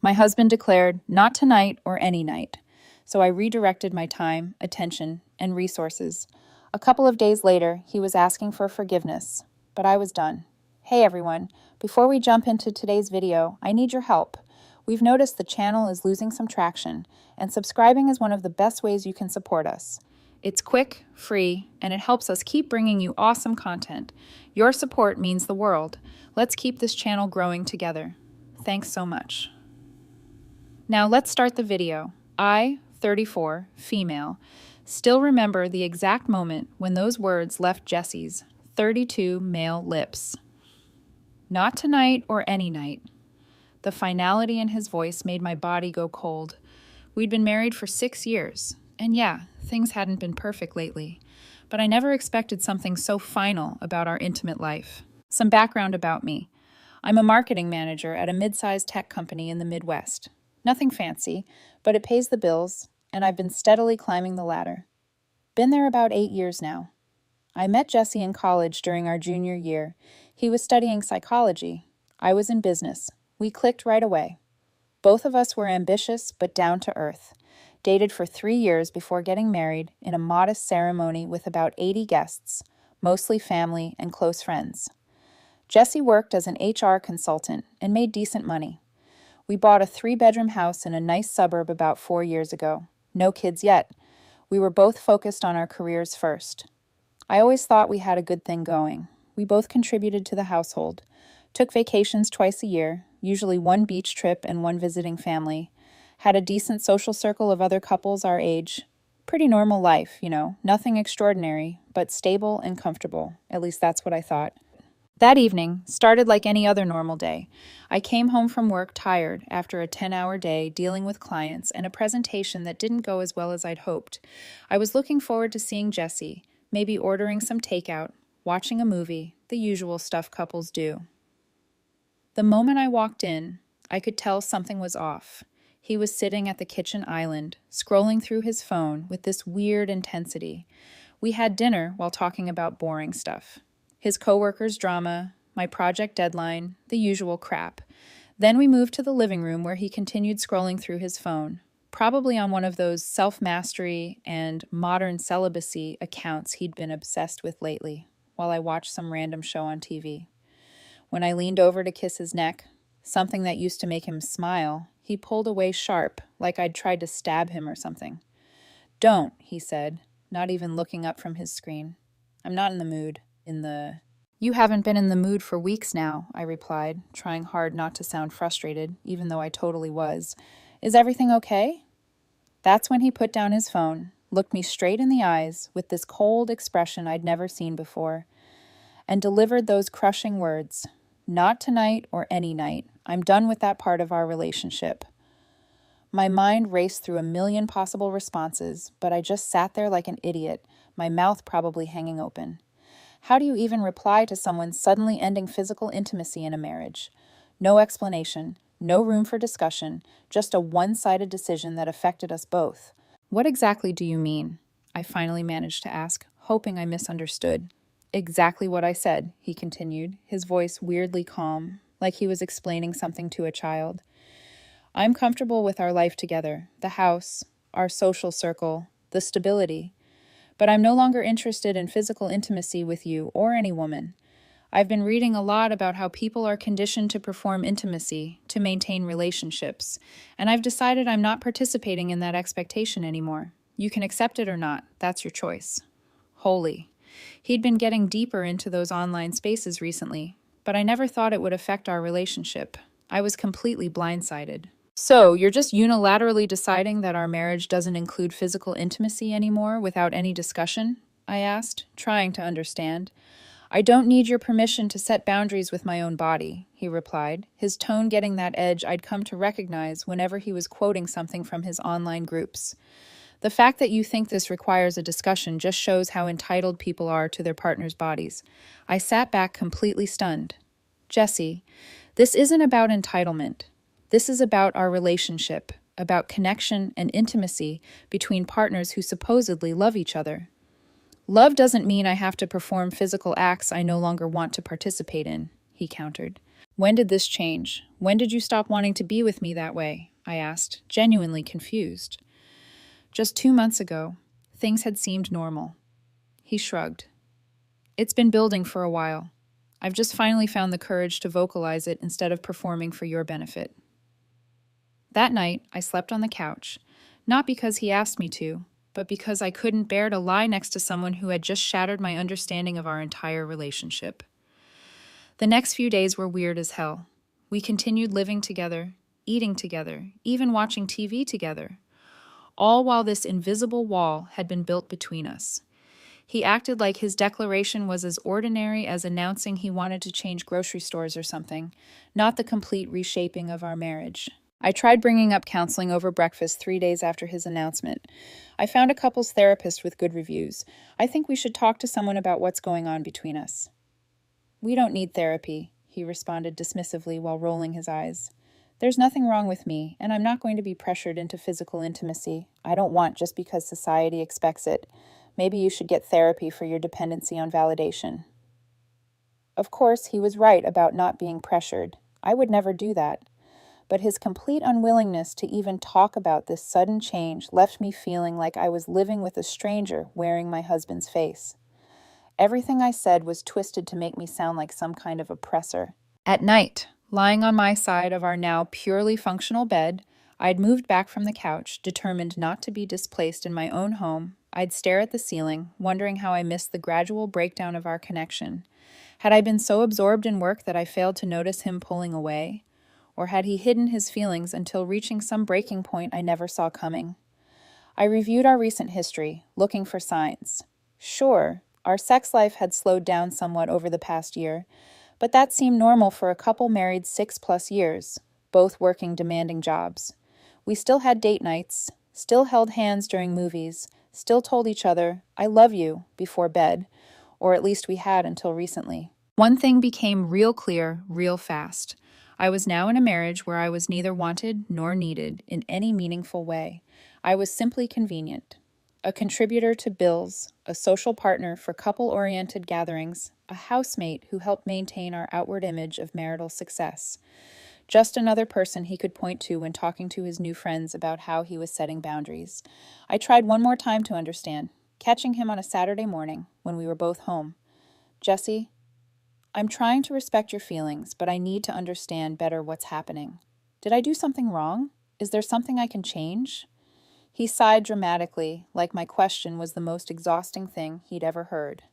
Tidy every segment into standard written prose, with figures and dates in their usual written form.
My husband declared, "Not tonight or any night." So I redirected my time, attention, and resources. A couple of days later, he was asking for forgiveness, but I was done. Hey everyone, before we jump into today's video, I need your help. We've noticed the channel is losing some traction, and subscribing is one of the best ways you can support us. It's quick, free, and it helps us keep bringing you awesome content. Your support means the world. Let's keep this channel growing together. Thanks so much. Now let's start the video. I, 34, female, still remember the exact moment when those words left Jesse's 32 male lips. Not tonight or any night. The finality in his voice made my body go cold. We'd been married for 6 years, and yeah, things hadn't been perfect lately, but I never expected something so final about our intimate life. Some background about me. I'm a marketing manager at a mid-sized tech company in the Midwest. Nothing fancy, but it pays the bills, and I've been steadily climbing the ladder. Been there about 8 years now. I met Jesse in college during our junior year. He was studying psychology. I was in business. We clicked right away. Both of us were ambitious but down to earth. Dated for 3 years before getting married in a modest ceremony with about 80 guests, mostly family and close friends. Jesse worked as an HR consultant and made decent money. We bought a 3-bedroom house in a nice suburb about 4 years ago. No kids yet. We were both focused on our careers first. I always thought we had a good thing going. We both contributed to the household, took vacations twice a year, usually one beach trip and one visiting family, had a decent social circle of other couples our age. Pretty normal life, nothing extraordinary, but stable and comfortable. At least that's what I thought. That evening started like any other normal day. I came home from work tired after a 10-hour day dealing with clients and a presentation that didn't go as well as I'd hoped. I was looking forward to seeing Jesse, maybe ordering some takeout, watching a movie, the usual stuff couples do. The moment I walked in, I could tell something was off. He was sitting at the kitchen island, scrolling through his phone with this weird intensity. We had dinner while talking about boring stuff. His coworkers' drama, my project deadline, the usual crap. Then we moved to the living room where he continued scrolling through his phone, probably on one of those self-mastery and modern celibacy accounts he'd been obsessed with lately, while I watched some random show on TV. When I leaned over to kiss his neck, something that used to make him smile, he pulled away sharp, like I'd tried to stab him or something. "Don't," he said, not even looking up from his screen. "I'm not in the mood." "You haven't been in the mood for weeks now," I replied, trying hard not to sound frustrated, even though I totally was. "Is everything okay?" That's when he put down his phone, looked me straight in the eyes with this cold expression I'd never seen before, and delivered those crushing words, "Not tonight or any night. I'm done with that part of our relationship." My mind raced through a million possible responses, but I just sat there like an idiot, my mouth probably hanging open. How do you even reply to someone suddenly ending physical intimacy in a marriage? No explanation, no room for discussion, just a one-sided decision that affected us both. "What exactly do you mean?" I finally managed to ask, hoping I misunderstood. "Exactly what I said," he continued, his voice weirdly calm, like he was explaining something to a child. "I'm comfortable with our life together, the house, our social circle, the stability. But I'm no longer interested in physical intimacy with you or any woman. I've been reading a lot about how people are conditioned to perform intimacy, to maintain relationships, and I've decided I'm not participating in that expectation anymore. You can accept it or not, that's your choice." Holy. He'd been getting deeper into those online spaces recently, but I never thought it would affect our relationship. I was completely blindsided. "So, you're just unilaterally deciding that our marriage doesn't include physical intimacy anymore without any discussion?" I asked, trying to understand. "I don't need your permission to set boundaries with my own body," he replied, his tone getting that edge I'd come to recognize whenever he was quoting something from his online groups. "The fact that you think this requires a discussion just shows how entitled people are to their partner's bodies." I sat back completely stunned. "Jesse, this isn't about entitlement. This is about our relationship, about connection and intimacy between partners who supposedly love each other. Love doesn't mean I have to perform physical acts I no longer want to participate in," he countered. When did this change? When did you stop wanting to be with me that way? I asked, genuinely confused. Just 2 months ago, things had seemed normal. He shrugged. It's been building for a while. I've just finally found the courage to vocalize it instead of performing for your benefit. That night, I slept on the couch, not because he asked me to, but because I couldn't bear to lie next to someone who had just shattered my understanding of our entire relationship. The next few days were weird as hell. We continued living together, eating together, even watching TV together, all while this invisible wall had been built between us. He acted like his declaration was as ordinary as announcing he wanted to change grocery stores or something, not the complete reshaping of our marriage. I tried bringing up counseling over breakfast 3 days after his announcement. I found a couples therapist with good reviews. I think we should talk to someone about what's going on between us. We don't need therapy, he responded dismissively while rolling his eyes. There's nothing wrong with me, and I'm not going to be pressured into physical intimacy. I don't want just because society expects it. Maybe you should get therapy for your dependency on validation. Of course, he was right about not being pressured. I would never do that. But his complete unwillingness to even talk about this sudden change left me feeling like I was living with a stranger wearing my husband's face. Everything I said was twisted to make me sound like some kind of oppressor. At night, lying on my side of our now purely functional bed, I'd moved back from the couch, determined not to be displaced in my own home. I'd stare at the ceiling, wondering how I missed the gradual breakdown of our connection. Had I been so absorbed in work that I failed to notice him pulling away? Or had he hidden his feelings until reaching some breaking point I never saw coming? I reviewed our recent history, looking for signs. Sure, our sex life had slowed down somewhat over the past year, but that seemed normal for a couple married 6+ years, both working demanding jobs. We still had date nights, still held hands during movies, still told each other, "I love you," before bed, or at least we had until recently. One thing became real clear, real fast. I was now in a marriage where I was neither wanted nor needed in any meaningful way. I was simply convenient. A contributor to bills, a social partner for couple-oriented gatherings, a housemate who helped maintain our outward image of marital success. Just another person he could point to when talking to his new friends about how he was setting boundaries. I tried one more time to understand, catching him on a Saturday morning when we were both home. "Jesse, I'm trying to respect your feelings, but I need to understand better what's happening. Did I do something wrong? Is there something I can change?" He sighed dramatically, like my question was the most exhausting thing he'd ever heard.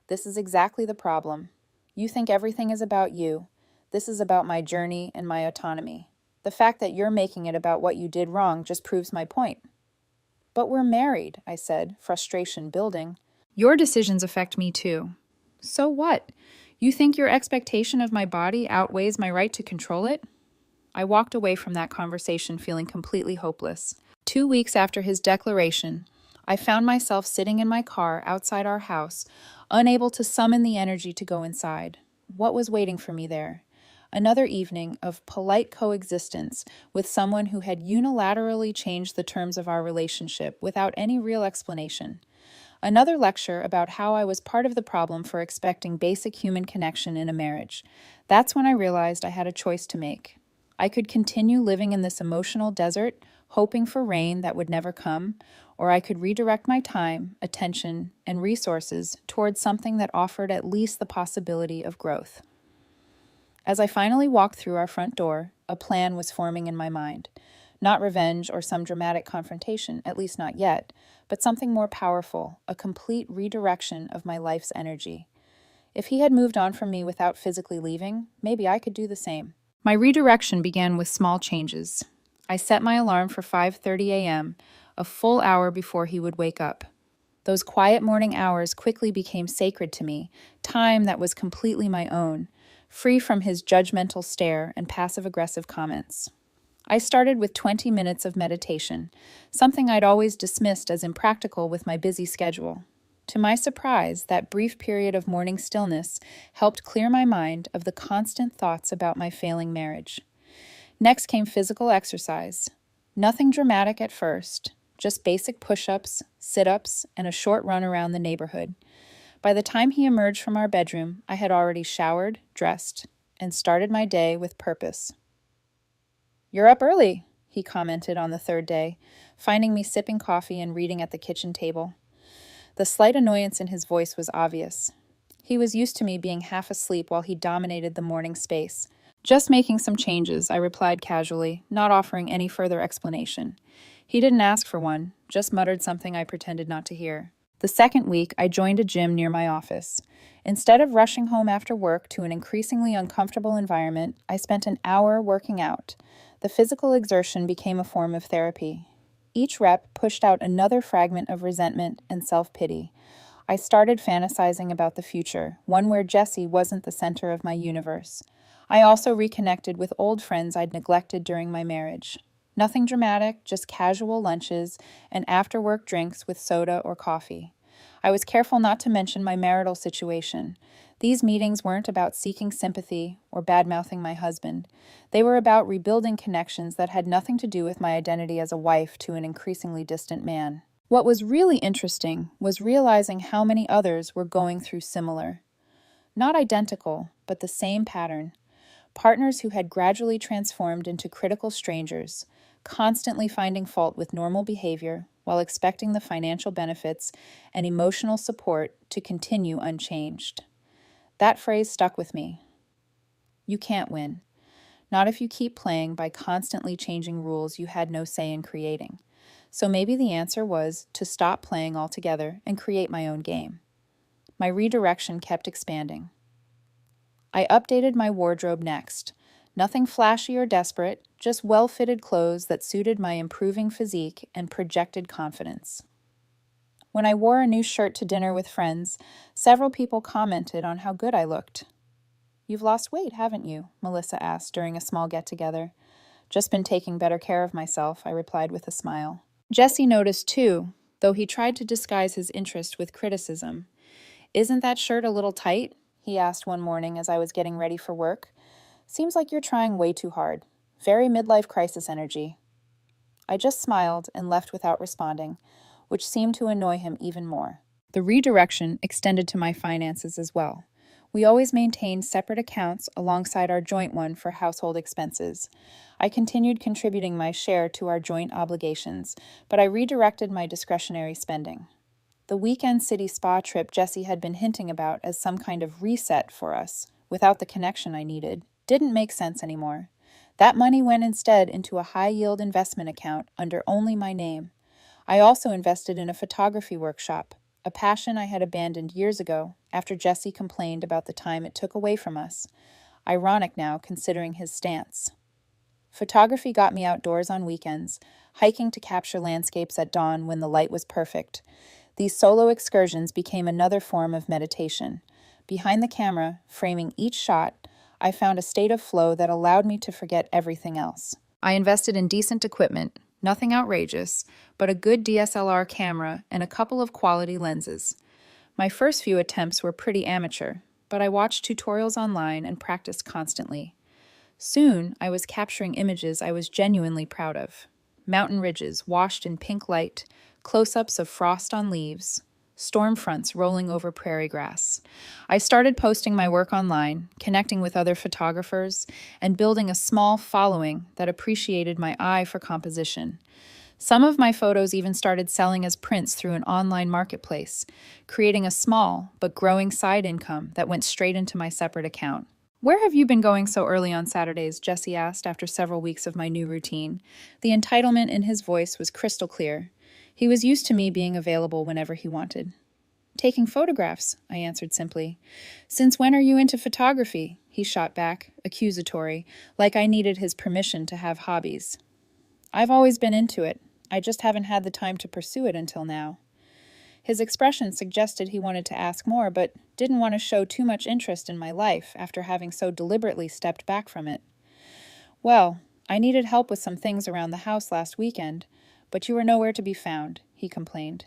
"This is exactly the problem. You think everything is about you. This is about my journey and my autonomy. The fact that you're making it about what you did wrong just proves my point." "But we're married," I said, frustration building. "Your decisions affect me too. So what? You think your expectation of my body outweighs my right to control it?" I walked away from that conversation feeling completely hopeless. 2 weeks after his declaration, I found myself sitting in my car outside our house, unable to summon the energy to go inside. What was waiting for me there? Another evening of polite coexistence with someone who had unilaterally changed the terms of our relationship without any real explanation. Another lecture about how I was part of the problem for expecting basic human connection in a marriage. That's when I realized I had a choice to make. I could continue living in this emotional desert, hoping for rain that would never come, or I could redirect my time, attention, and resources towards something that offered at least the possibility of growth. As I finally walked through our front door, a plan was forming in my mind. Not revenge or some dramatic confrontation, at least not yet, but something more powerful, a complete redirection of my life's energy. If he had moved on from me without physically leaving, maybe I could do the same. My redirection began with small changes. I set my alarm for 5:30 a.m., a full hour before he would wake up. Those quiet morning hours quickly became sacred to me, time that was completely my own, free from his judgmental stare and passive-aggressive comments. I started with 20 minutes of meditation, something I'd always dismissed as impractical with my busy schedule. To my surprise, that brief period of morning stillness helped clear my mind of the constant thoughts about my failing marriage. Next came physical exercise. Nothing dramatic at first, just basic push-ups, sit-ups, and a short run around the neighborhood. By the time he emerged from our bedroom, I had already showered, dressed, and started my day with purpose. "You're up early," he commented on the third day, finding me sipping coffee and reading at the kitchen table. The slight annoyance in his voice was obvious. He was used to me being half asleep while he dominated the morning space. "Just making some changes," I replied casually, not offering any further explanation. He didn't ask for one, just muttered something I pretended not to hear. The second week, I joined a gym near my office. Instead of rushing home after work to an increasingly uncomfortable environment, I spent an hour working out. The physical exertion became a form of therapy. Each rep pushed out another fragment of resentment and self-pity. I started fantasizing about the future, one where Jesse wasn't the center of my universe. I also reconnected with old friends I'd neglected during my marriage. Nothing dramatic, just casual lunches and after-work drinks with soda or coffee. I was careful not to mention my marital situation. These meetings weren't about seeking sympathy or bad-mouthing my husband. They were about rebuilding connections that had nothing to do with my identity as a wife to an increasingly distant man. What was really interesting was realizing how many others were going through similar. Not identical, but the same pattern. Partners who had gradually transformed into critical strangers, constantly finding fault with normal behavior while expecting the financial benefits and emotional support to continue unchanged. That phrase stuck with me. You can't win. Not if you keep playing by constantly changing rules you had no say in creating. So maybe the answer was to stop playing altogether and create my own game. My redirection kept expanding. I updated my wardrobe next. Nothing flashy or desperate, just well-fitted clothes that suited my improving physique and projected confidence. When I wore a new shirt to dinner with friends, several people commented on how good I looked. "You've lost weight, haven't you?" Melissa asked during a small get-together. "Just been taking better care of myself," I replied with a smile. Jesse noticed too, though he tried to disguise his interest with criticism. "Isn't that shirt a little tight?" he asked one morning as I was getting ready for work. "Seems like you're trying way too hard. Very midlife crisis energy." I just smiled and left without responding, which seemed to annoy him even more. The redirection extended to my finances as well. We always maintained separate accounts alongside our joint one for household expenses. I continued contributing my share to our joint obligations, but I redirected my discretionary spending. The weekend city spa trip Jesse had been hinting about as some kind of reset for us, without the connection I needed, didn't make sense anymore. That money went instead into a high-yield investment account under only my name. I also invested in a photography workshop, a passion I had abandoned years ago after Jesse complained about the time it took away from us. Ironic now, considering his stance. Photography got me outdoors on weekends, hiking to capture landscapes at dawn when the light was perfect. These solo excursions became another form of meditation. Behind the camera, framing each shot, I found a state of flow that allowed me to forget everything else. I invested in decent equipment, nothing outrageous, but a good DSLR camera and a couple of quality lenses. My first few attempts were pretty amateur, but I watched tutorials online and practiced constantly. Soon, I was capturing images I was genuinely proud of. Mountain ridges washed in pink light, close-ups of frost on leaves, storm fronts rolling over prairie grass. I started posting my work online, connecting with other photographers, and building a small following that appreciated my eye for composition. Some of my photos even started selling as prints through an online marketplace, creating a small but growing side income that went straight into my separate account. "Where have you been going so early on Saturdays?" Jesse asked after several weeks of my new routine. The entitlement in his voice was crystal clear. He was used to me being available whenever he wanted. "Taking photographs," I answered simply. "Since when are you into photography?" he shot back, accusatory, like I needed his permission to have hobbies. "I've always been into it. I just haven't had the time to pursue it until now." His expression suggested he wanted to ask more, but didn't want to show too much interest in my life after having so deliberately stepped back from it. "Well, I needed help with some things around the house last weekend, but you were nowhere to be found," he complained.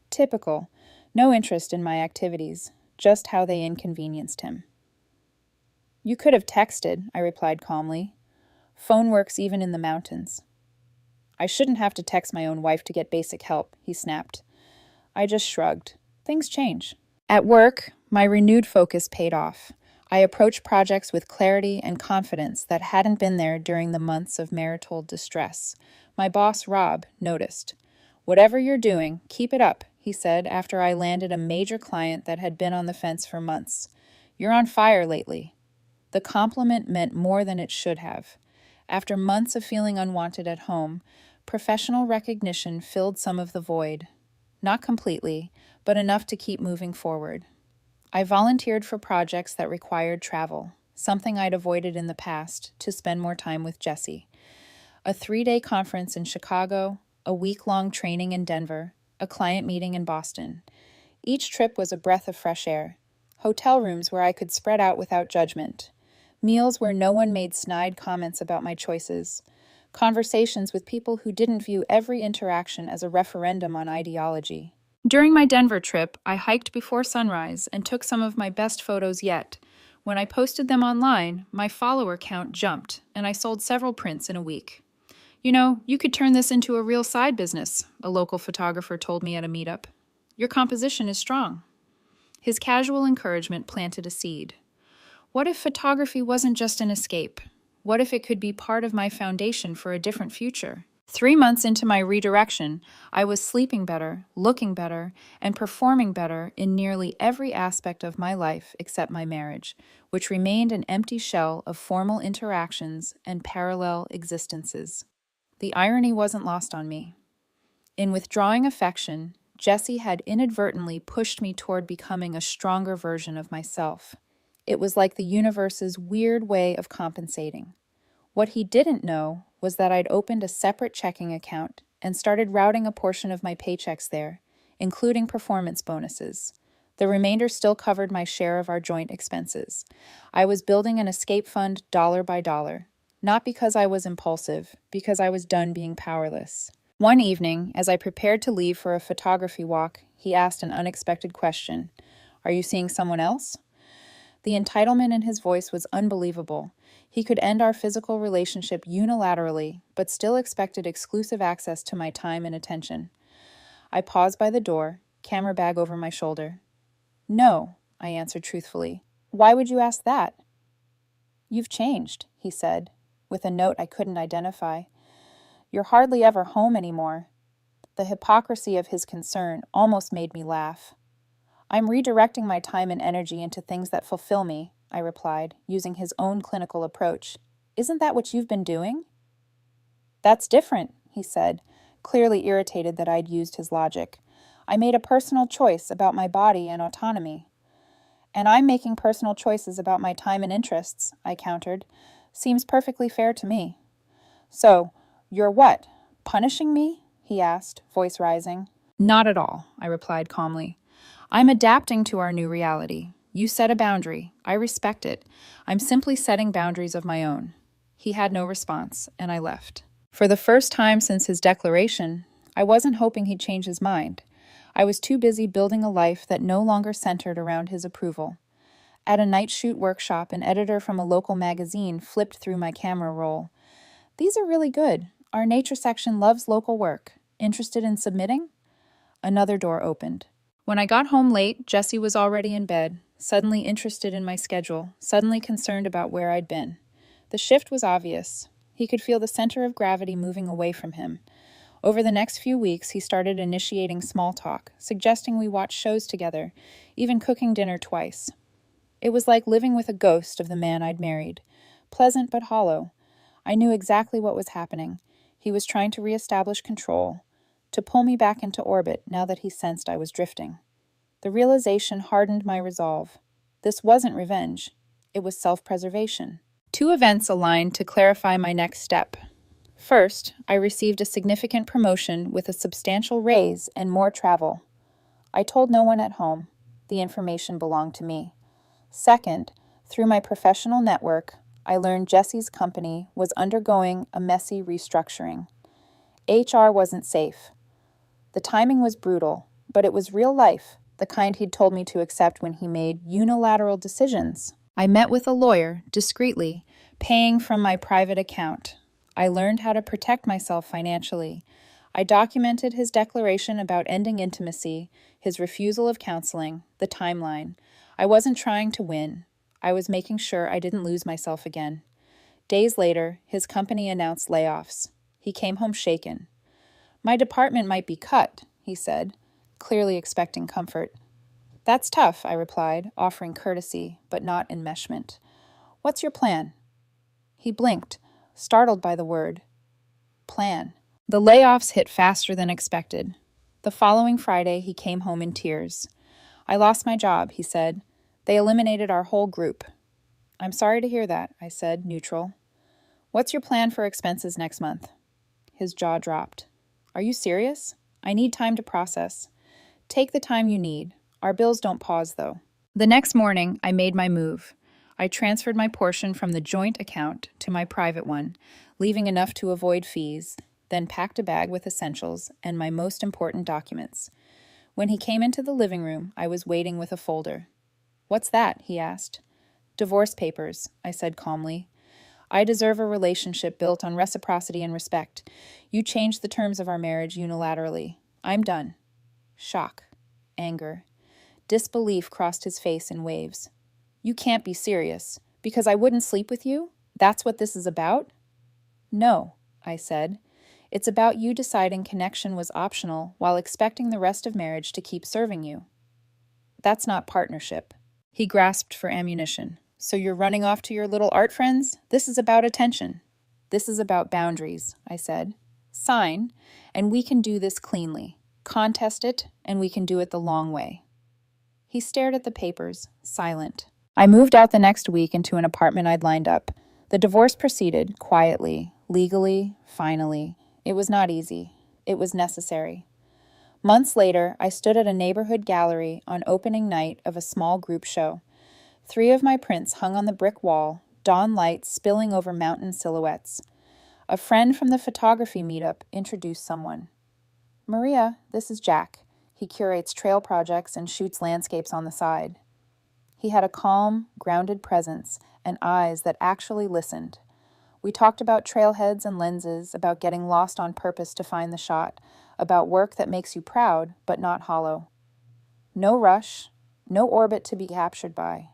Typical. No interest in my activities, just how they inconvenienced him. "You could have texted," I replied calmly. "Phone works even in the mountains." "I shouldn't have to text my own wife to get basic help," he snapped. I just shrugged. Things change. At work, my renewed focus paid off. I approached projects with clarity and confidence that hadn't been there during the months of marital distress. My boss, Rob, noticed. "Whatever you're doing, keep it up," he said after I landed a major client that had been on the fence for months. "You're on fire lately." The compliment meant more than it should have. After months of feeling unwanted at home, professional recognition filled some of the void. Not completely, but enough to keep moving forward. I volunteered for projects that required travel, something I'd avoided in the past, to spend more time with Jesse. A 3-day conference in Chicago, a week-long training in Denver, a client meeting in Boston. Each trip was a breath of fresh air. Hotel rooms where I could spread out without judgment. Meals where no one made snide comments about my choices. Conversations with people who didn't view every interaction as a referendum on ideology. During my Denver trip, I hiked before sunrise and took some of my best photos yet. When I posted them online, my follower count jumped, and I sold several prints in a week. "You know, you could turn this into a real side business," a local photographer told me at a meetup. "Your composition is strong." His casual encouragement planted a seed. What if photography wasn't just an escape? What if it could be part of my foundation for a different future? 3 months into my redirection, I was sleeping better, looking better, and performing better in nearly every aspect of my life except my marriage, which remained an empty shell of formal interactions and parallel existences. The irony wasn't lost on me. In withdrawing affection, Jesse had inadvertently pushed me toward becoming a stronger version of myself. It was like the universe's weird way of compensating. What he didn't know was that I'd opened a separate checking account and started routing a portion of my paychecks there, including performance bonuses. The remainder still covered my share of our joint expenses. I was building an escape fund dollar by dollar, not because I was impulsive, because I was done being powerless. One evening, as I prepared to leave for a photography walk, he asked an unexpected question. "Are you seeing someone else?" The entitlement in his voice was unbelievable. He could end our physical relationship unilaterally, but still expected exclusive access to my time and attention. I paused by the door, camera bag over my shoulder. "No," I answered truthfully. "Why would you ask that?" "You've changed," he said, with a note I couldn't identify. "You're hardly ever home anymore." The hypocrisy of his concern almost made me laugh. "I'm redirecting my time and energy into things that fulfill me," I replied, using his own clinical approach. "Isn't that what you've been doing?" "That's different," he said, clearly irritated that I'd used his logic. "I made a personal choice about my body and autonomy." "And I'm making personal choices about my time and interests," I countered. "Seems perfectly fair to me." "So, you're what? Punishing me?" he asked, voice rising. "Not at all," I replied calmly. "I'm adapting to our new reality. You set a boundary. I respect it. I'm simply setting boundaries of my own." He had no response, and I left. For the first time since his declaration, I wasn't hoping he'd change his mind. I was too busy building a life that no longer centered around his approval. At a night shoot workshop, an editor from a local magazine flipped through my camera roll. "These are really good. Our nature section loves local work. Interested in submitting?" Another door opened. When I got home late, Jesse was already in bed, suddenly interested in my schedule, suddenly concerned about where I'd been. The shift was obvious. He could feel the center of gravity moving away from him. Over the next few weeks, he started initiating small talk, suggesting we watch shows together, even cooking dinner twice. It was like living with a ghost of the man I'd married. Pleasant but hollow. I knew exactly what was happening. He was trying to reestablish control, to pull me back into orbit now that he sensed I was drifting. The realization hardened my resolve. This wasn't revenge. It was self-preservation. 2 events aligned to clarify my next step. First, I received a significant promotion with a substantial raise and more travel. I told no one at home. The information belonged to me. Second, through my professional network, I learned Jesse's company was undergoing a messy restructuring. HR wasn't safe. The timing was brutal, but it was real life, the kind he'd told me to accept when he made unilateral decisions. I met with a lawyer, discreetly, paying from my private account. I learned how to protect myself financially. I documented his declaration about ending intimacy, his refusal of counseling, the timeline. I wasn't trying to win. I was making sure I didn't lose myself again. Days later, his company announced layoffs. He came home shaken. My department might be cut, he said, clearly expecting comfort. That's tough, I replied, offering courtesy, but not enmeshment. What's your plan? He blinked, startled by the word. Plan. The layoffs hit faster than expected. The following Friday, he came home in tears. I lost my job, he said. They eliminated our whole group. I'm sorry to hear that, I said, neutral. What's your plan for expenses next month? His jaw dropped. Are you serious? I need time to process. Take the time you need. Our bills don't pause, though. The next morning, I made my move. I transferred my portion from the joint account to my private one, leaving enough to avoid fees, then packed a bag with essentials and my most important documents. When he came into the living room, I was waiting with a folder. What's that? He asked. Divorce papers, I said calmly. I deserve a relationship built on reciprocity and respect. You changed the terms of our marriage unilaterally. I'm done. Shock. Anger. Disbelief crossed his face in waves. You can't be serious. Because I wouldn't sleep with you? That's what this is about? No, I said. It's about you deciding connection was optional while expecting the rest of marriage to keep serving you. That's not partnership. He grasped for ammunition. So you're running off to your little art friends? This is about attention. This is about boundaries, I said. Sign, and we can do this cleanly. Contest it, and we can do it the long way. He stared at the papers, silent. I moved out the next week into an apartment I'd lined up. The divorce proceeded, quietly, legally, finally. It was not easy. It was necessary. Months later, I stood at a neighborhood gallery on opening night of a small group show. 3 of my prints hung on the brick wall, dawn light spilling over mountain silhouettes. A friend from the photography meetup introduced someone. Maria, this is Jack. He curates trail projects and shoots landscapes on the side. He had a calm, grounded presence and eyes that actually listened. We talked about trailheads and lenses, about getting lost on purpose to find the shot, about work that makes you proud but not hollow. No rush, no orbit to be captured by.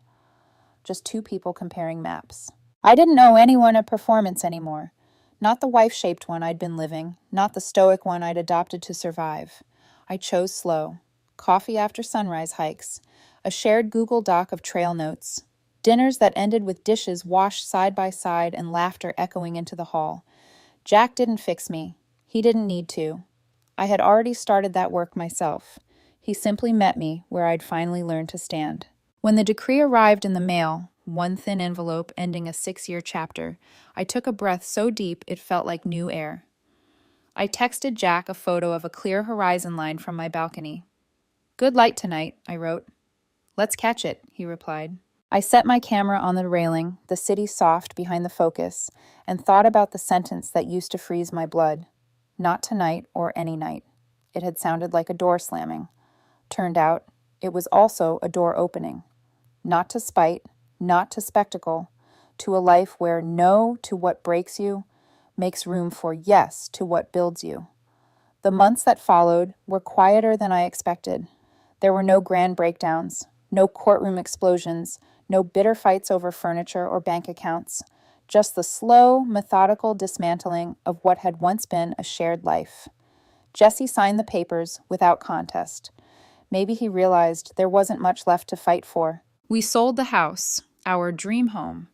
Just 2 people comparing maps. I didn't owe anyone a performance anymore. Not the wife-shaped one I'd been living, not the stoic one I'd adopted to survive. I chose slow. Coffee after sunrise hikes, a shared Google Doc of trail notes, dinners that ended with dishes washed side by side and laughter echoing into the hall. Jack didn't fix me. He didn't need to. I had already started that work myself. He simply met me where I'd finally learned to stand. When the decree arrived in the mail, one thin envelope ending a 6-year chapter, I took a breath so deep it felt like new air. I texted Jack a photo of a clear horizon line from my balcony. Good light tonight, I wrote. Let's catch it, he replied. I set my camera on the railing, the city soft behind the focus, and thought about the sentence that used to freeze my blood. Not tonight or any night. It had sounded like a door slamming. Turned out, it was also a door opening. Not to spite, not to spectacle, to a life where no to what breaks you makes room for yes to what builds you. The months that followed were quieter than I expected. There were no grand breakdowns, no courtroom explosions, no bitter fights over furniture or bank accounts, just the slow, methodical dismantling of what had once been a shared life. Jesse signed the papers without contest. Maybe he realized there wasn't much left to fight for. We sold the house, our dream home,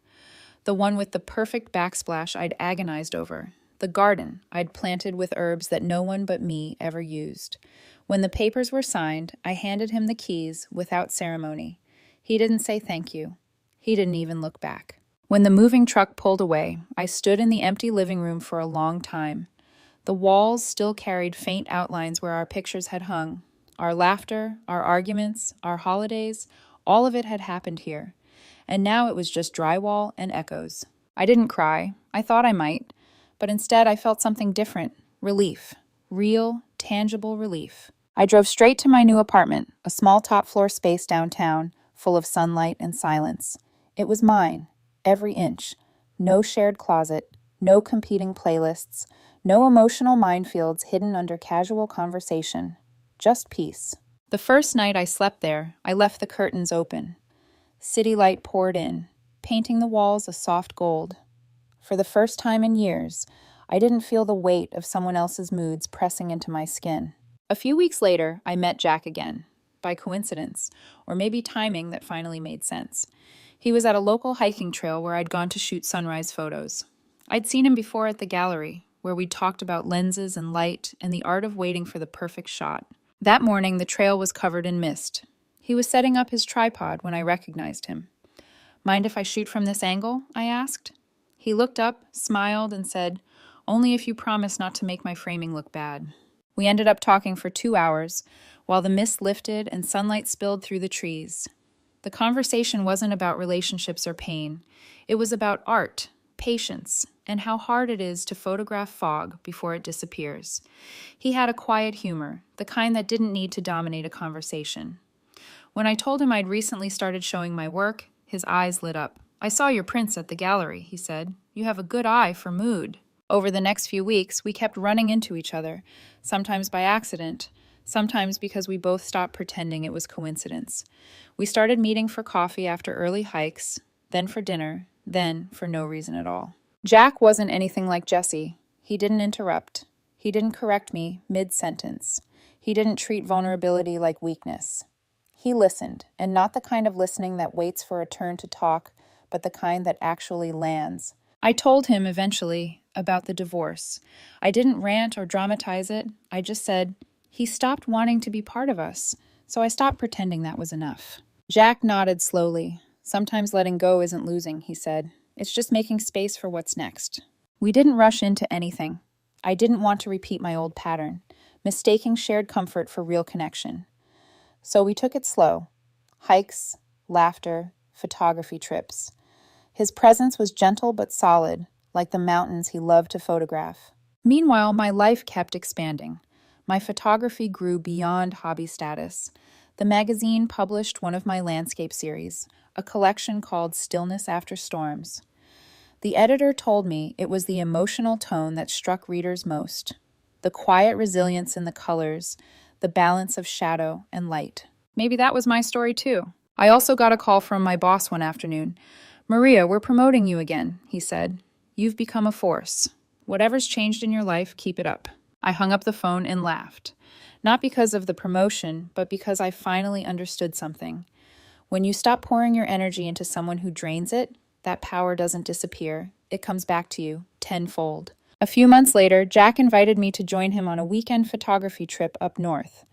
the one with the perfect backsplash I'd agonized over, the garden I'd planted with herbs that no one but me ever used. When the papers were signed, I handed him the keys without ceremony. He didn't say thank you. He didn't even look back. When the moving truck pulled away, I stood in the empty living room for a long time. The walls still carried faint outlines where our pictures had hung. Our laughter, our arguments, our holidays, all of it had happened here. And now it was just drywall and echoes. I didn't cry. I thought I might. But instead I felt something different. Relief. Real, tangible relief. I drove straight to my new apartment, a small top-floor space downtown, full of sunlight and silence. It was mine, every inch. No shared closet, no competing playlists, no emotional minefields hidden under casual conversation. Just peace. The first night I slept there, I left the curtains open. City light poured in, painting the walls a soft gold. For the first time in years, I didn't feel the weight of someone else's moods pressing into my skin. A few weeks later, I met Jack again, by coincidence, or maybe timing that finally made sense. He was at a local hiking trail where I'd gone to shoot sunrise photos. I'd seen him before at the gallery, where we'd talked about lenses and light and the art of waiting for the perfect shot. That morning, the trail was covered in mist. He was setting up his tripod when I recognized him. "Mind if I shoot from this angle?" I asked. He looked up, smiled, and said, "Only if you promise not to make my framing look bad." We ended up talking for 2 hours, while the mist lifted and sunlight spilled through the trees. The conversation wasn't about relationships or pain. It was about art, patience, and how hard it is to photograph fog before it disappears. He had a quiet humor, the kind that didn't need to dominate a conversation. When I told him I'd recently started showing my work, his eyes lit up. "I saw your prints at the gallery," he said. "You have a good eye for mood." Over the next few weeks, we kept running into each other, sometimes by accident, sometimes because we both stopped pretending it was coincidence. We started meeting for coffee after early hikes, then for dinner, then for no reason at all. Jack wasn't anything like Jesse. He didn't interrupt. He didn't correct me mid-sentence. He didn't treat vulnerability like weakness. He listened, and not the kind of listening that waits for a turn to talk, but the kind that actually lands. I told him eventually about the divorce. I didn't rant or dramatize it. I just said, he stopped wanting to be part of us, so I stopped pretending that was enough. Jack nodded slowly. "Sometimes letting go isn't losing," he said. "It's just making space for what's next." We didn't rush into anything. I didn't want to repeat my old pattern, mistaking shared comfort for real connection. So we took it slow. Hikes, laughter, photography trips. His presence was gentle but solid, like the mountains he loved to photograph. Meanwhile, my life kept expanding. My photography grew beyond hobby status. The magazine published one of my landscape series, a collection called Stillness After Storms. The editor told me it was the emotional tone that struck readers most, the quiet resilience in the colors, the balance of shadow and light. Maybe that was my story too. I also got a call from my boss one afternoon. "Maria, we're promoting you again," he said. "You've become a force. Whatever's changed in your life, keep it up." I hung up the phone and laughed. Not because of the promotion, but because I finally understood something. When you stop pouring your energy into someone who drains it, that power doesn't disappear. It comes back to you, tenfold. A few months later, Jack invited me to join him on a weekend photography trip up north.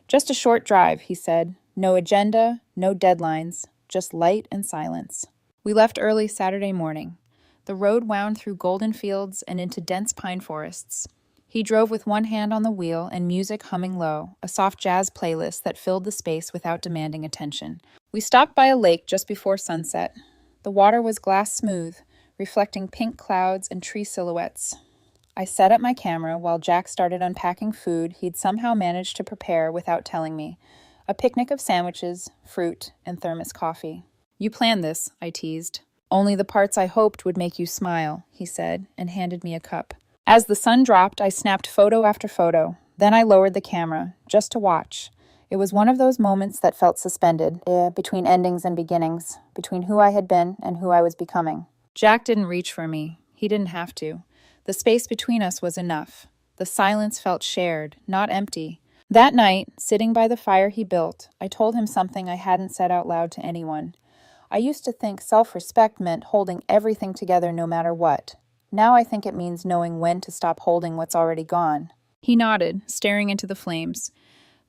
"Just a short drive," he said. "No agenda, no deadlines, just light and silence." We left early Saturday morning. The road wound through golden fields and into dense pine forests. He drove with one hand on the wheel and music humming low, a soft jazz playlist that filled the space without demanding attention. We stopped by a lake just before sunset. The water was glass smooth, reflecting pink clouds and tree silhouettes. I set up my camera while Jack started unpacking food he'd somehow managed to prepare without telling me. A picnic of sandwiches, fruit, and thermos coffee. "You planned this," I teased. "Only the parts I hoped would make you smile," he said, and handed me a cup. As the sun dropped, I snapped photo after photo. Then I lowered the camera, just to watch. It was one of those moments that felt suspended, between endings and beginnings, between who I had been and who I was becoming. Jack didn't reach for me. He didn't have to. The space between us was enough. The silence felt shared, not empty. That night, sitting by the fire he built, I told him something I hadn't said out loud to anyone. I used to think self-respect meant holding everything together no matter what. Now I think it means knowing when to stop holding what's already gone. He nodded, staring into the flames.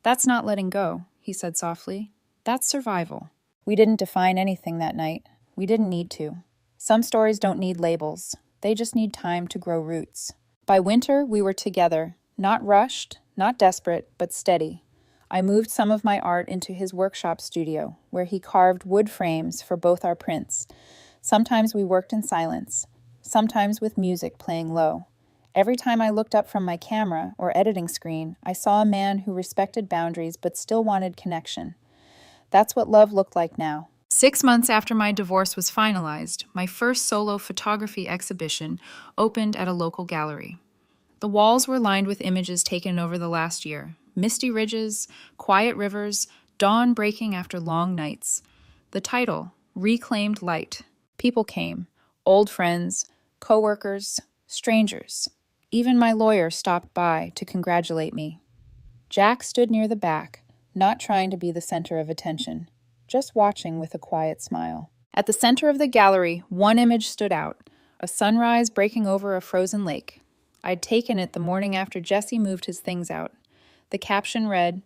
"That's not letting go," he said softly. "That's survival." We didn't define anything that night. We didn't need to. Some stories don't need labels. They just need time to grow roots. By winter, we were together, not rushed, not desperate, but steady. I moved some of my art into his workshop studio, where he carved wood frames for both our prints. Sometimes we worked in silence, sometimes with music playing low. Every time I looked up from my camera or editing screen, I saw a man who respected boundaries but still wanted connection. That's what love looked like now. 6 months after my divorce was finalized, my first solo photography exhibition opened at a local gallery. The walls were lined with images taken over the last year. Misty ridges, quiet rivers, dawn breaking after long nights. The title, Reclaimed light. People came. Old friends, coworkers, strangers. Even my lawyer stopped by to congratulate me. Jack stood near the back, not trying to be the center of attention, just watching with a quiet smile. At the center of the gallery, one image stood out, a sunrise breaking over a frozen lake. I'd taken it the morning after Jesse moved his things out. The caption read,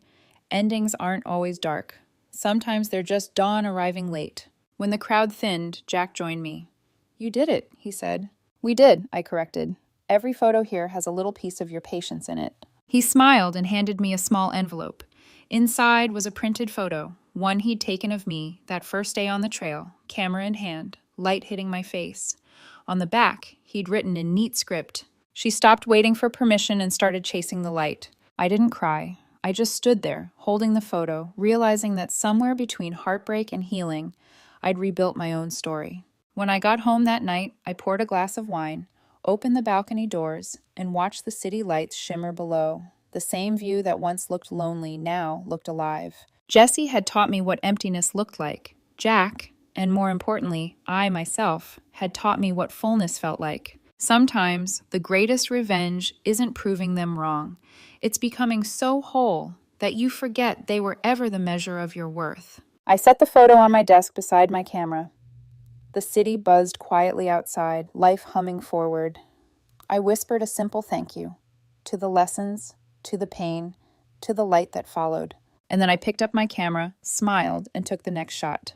"Endings aren't always dark. Sometimes they're just dawn arriving late." When the crowd thinned, Jack joined me. "You did it," he said. "We did," I corrected. "Every photo here has a little piece of your patience in it." He smiled and handed me a small envelope. Inside was a printed photo, one he'd taken of me that first day on the trail, camera in hand, light hitting my face. On the back, he'd written in neat script, "She stopped waiting for permission and started chasing the light." I didn't cry. I just stood there, holding the photo, realizing that somewhere between heartbreak and healing, I'd rebuilt my own story. When I got home that night, I poured a glass of wine, opened the balcony doors, and watched the city lights shimmer below. The same view that once looked lonely now looked alive. Jesse had taught me what emptiness looked like. Jack, and more importantly, I myself, had taught me what fullness felt like. Sometimes the greatest revenge isn't proving them wrong. It's becoming so whole that you forget they were ever the measure of your worth. I set the photo on my desk beside my camera. The city buzzed quietly outside, life humming forward. I whispered a simple thank you to the lessons, to the pain, to the light that followed. And then I picked up my camera, smiled, and took the next shot.